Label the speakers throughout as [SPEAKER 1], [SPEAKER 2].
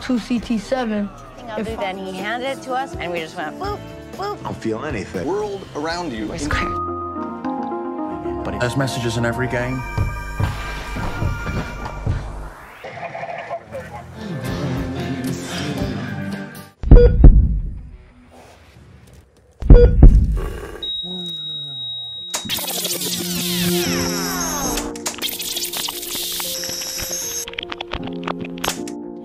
[SPEAKER 1] 2CT7.
[SPEAKER 2] I'll do that. And he handed it to us, and we just went, boop, boop.
[SPEAKER 3] I don't feel anything.
[SPEAKER 4] World around you.
[SPEAKER 2] It's clear.
[SPEAKER 5] There's messages in every game.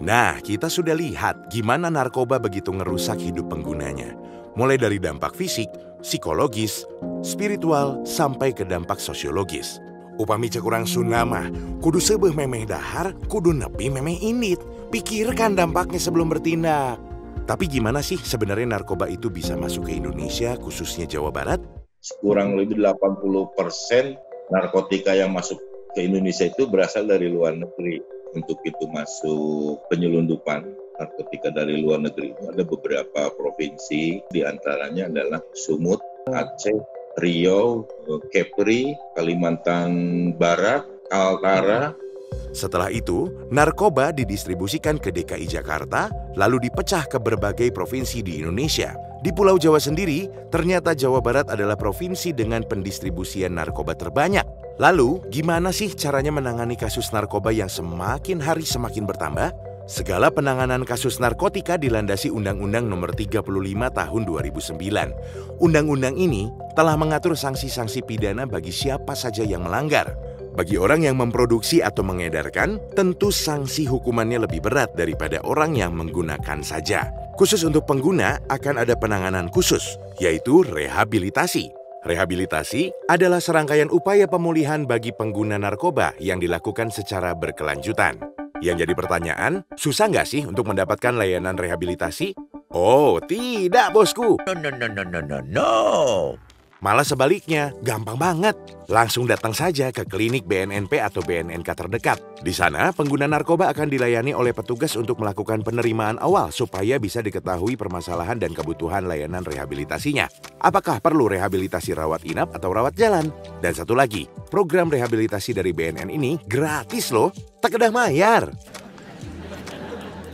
[SPEAKER 6] Nah, kita sudah lihat gimana narkoba begitu ngerusak hidup penggunanya. Mulai dari dampak fisik, psikologis, spiritual, sampai ke dampak sosiologis. Upami cek urang Sunda mah, kudu seubeuh memeh dahar, kudu nepi memeh indit. Pikirkan dampaknya sebelum bertindak. Tapi gimana sih sebenarnya narkoba itu bisa masuk ke Indonesia, khususnya Jawa Barat?
[SPEAKER 7] Kurang lebih 80% narkotika yang masuk ke Indonesia itu berasal dari luar negeri. Untuk itu masuk penyelundupan narkotika dari luar negeri itu ada beberapa provinsi, diantaranya adalah Sumut, Aceh, Riau, Kepri, Kalimantan Barat, Kaltara.
[SPEAKER 6] Setelah itu, narkoba didistribusikan ke DKI Jakarta, lalu dipecah ke berbagai provinsi di Indonesia. Di Pulau Jawa sendiri, ternyata Jawa Barat adalah provinsi dengan pendistribusian narkoba terbanyak. Lalu, gimana sih caranya menangani kasus narkoba yang semakin hari semakin bertambah? Segala penanganan kasus narkotika dilandasi Undang-Undang Nomor 35 Tahun 2009. Undang-undang ini telah mengatur sanksi-sanksi pidana bagi siapa saja yang melanggar. Bagi orang yang memproduksi atau mengedarkan, tentu sanksi hukumannya lebih berat daripada orang yang menggunakan saja. Khusus untuk pengguna akan ada penanganan khusus, yaitu rehabilitasi. Rehabilitasi adalah serangkaian upaya pemulihan bagi pengguna narkoba yang dilakukan secara berkelanjutan. Yang jadi pertanyaan, susah nggak sih untuk mendapatkan layanan rehabilitasi? Oh, tidak bosku. No. Malah sebaliknya, gampang banget. Langsung datang saja ke klinik BNNP atau BNNK terdekat. Di sana, pengguna narkoba akan dilayani oleh petugas untuk melakukan penerimaan awal supaya bisa diketahui permasalahan dan kebutuhan layanan rehabilitasinya. Apakah perlu rehabilitasi rawat inap atau rawat jalan? Dan satu lagi, program rehabilitasi dari BNN ini gratis loh, tak kedah mayar.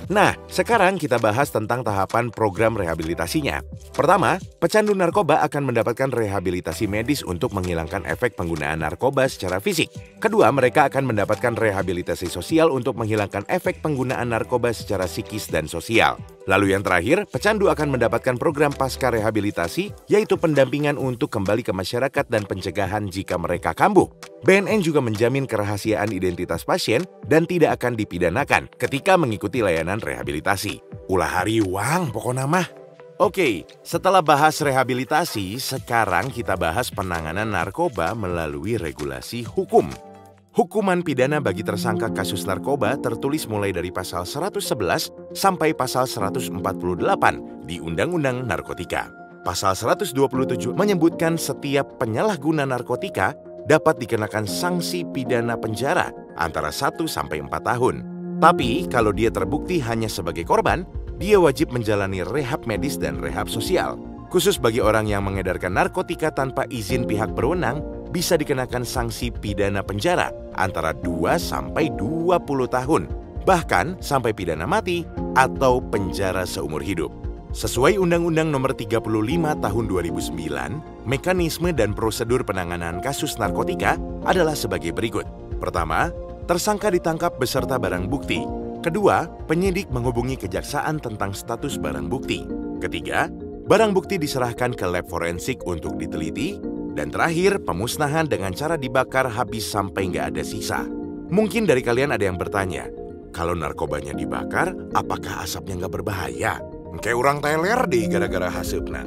[SPEAKER 6] Nah, sekarang kita bahas tentang tahapan program rehabilitasinya. Pertama, pecandu narkoba akan mendapatkan rehabilitasi medis untuk menghilangkan efek penggunaan narkoba secara fisik. Kedua, mereka akan mendapatkan rehabilitasi sosial untuk menghilangkan efek penggunaan narkoba secara psikis dan sosial. Lalu yang terakhir, pecandu akan mendapatkan program pasca rehabilitasi, yaitu pendampingan untuk kembali ke masyarakat dan pencegahan jika mereka kambuh. BNN juga menjamin kerahasiaan identitas pasien dan tidak akan dipidanakan ketika mengikuti layanan rehabilitasi. Ulah hari uang pokoknya mah. Oke, setelah bahas rehabilitasi, sekarang kita bahas penanganan narkoba melalui regulasi hukum. Hukuman pidana bagi tersangka kasus narkoba tertulis mulai dari pasal 111 sampai pasal 148 di Undang-Undang Narkotika. Pasal 127 menyebutkan setiap penyalahguna narkotika dapat dikenakan sanksi pidana penjara antara 1 sampai 4 tahun. Tapi kalau dia terbukti hanya sebagai korban, dia wajib menjalani rehab medis dan rehab sosial. Khusus bagi orang yang mengedarkan narkotika tanpa izin pihak berwenang, bisa dikenakan sanksi pidana penjara antara 2 sampai 20 tahun, bahkan sampai pidana mati atau penjara seumur hidup. Sesuai Undang-Undang Nomor 35 Tahun 2009, mekanisme dan prosedur penanganan kasus narkotika adalah sebagai berikut. Pertama, tersangka ditangkap beserta barang bukti. Kedua, penyidik menghubungi kejaksaan tentang status barang bukti. Ketiga, barang bukti diserahkan ke lab forensik untuk diteliti. Dan terakhir, pemusnahan dengan cara dibakar habis sampai nggak ada sisa. Mungkin dari kalian ada yang bertanya, kalau narkobanya dibakar, apakah asapnya nggak berbahaya? Kayak orang teler deh gara-gara hasepna.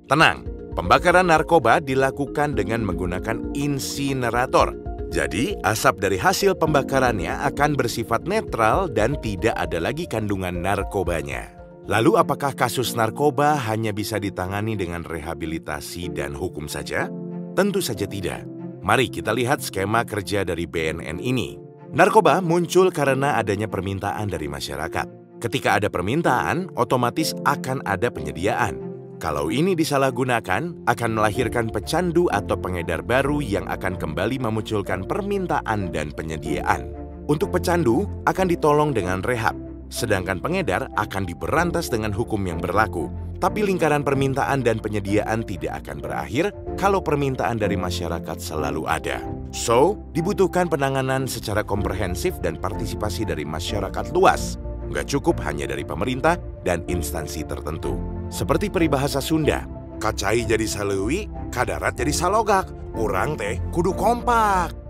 [SPEAKER 6] Tenang, pembakaran narkoba dilakukan dengan menggunakan insinerator. Jadi, asap dari hasil pembakarannya akan bersifat netral dan tidak ada lagi kandungan narkobanya. Lalu apakah kasus narkoba hanya bisa ditangani dengan rehabilitasi dan hukum saja? Tentu saja tidak. Mari kita lihat skema kerja dari BNN ini. Narkoba muncul karena adanya permintaan dari masyarakat. Ketika ada permintaan, otomatis akan ada penyediaan. Kalau ini disalahgunakan, akan melahirkan pecandu atau pengedar baru yang akan kembali memunculkan permintaan dan penyediaan. Untuk pecandu akan ditolong dengan rehab, sedangkan pengedar akan diberantas dengan hukum yang berlaku. Tapi lingkaran permintaan dan penyediaan tidak akan berakhir kalau permintaan dari masyarakat selalu ada. So, dibutuhkan penanganan secara komprehensif dan partisipasi dari masyarakat luas. Nggak cukup hanya dari pemerintah dan instansi tertentu. Seperti peribahasa Sunda, kacai jadi salewi, kadarat jadi salogak. Urang teh kudu kompak.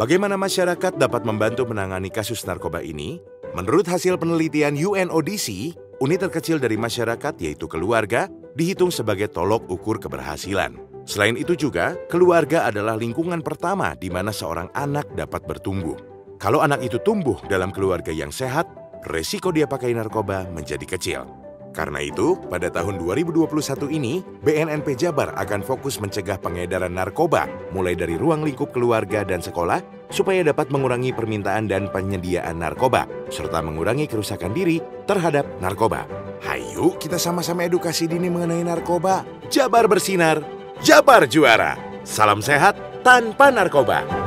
[SPEAKER 6] Bagaimana masyarakat dapat membantu menangani kasus narkoba ini? Menurut hasil penelitian UNODC, unit terkecil dari masyarakat yaitu keluarga dihitung sebagai tolok ukur keberhasilan. Selain itu juga, keluarga adalah lingkungan pertama di mana seorang anak dapat bertumbuh. Kalau anak itu tumbuh dalam keluarga yang sehat, resiko dia pakai narkoba menjadi kecil. Karena itu, pada tahun 2021 ini, BNNP Jabar akan fokus mencegah pengedaran narkoba mulai dari ruang lingkup keluarga dan sekolah supaya dapat mengurangi permintaan dan penyediaan narkoba serta mengurangi kerusakan diri terhadap narkoba. Hayu kita sama-sama edukasi dini mengenai narkoba. Jabar bersinar, Jabar juara. Salam sehat tanpa narkoba.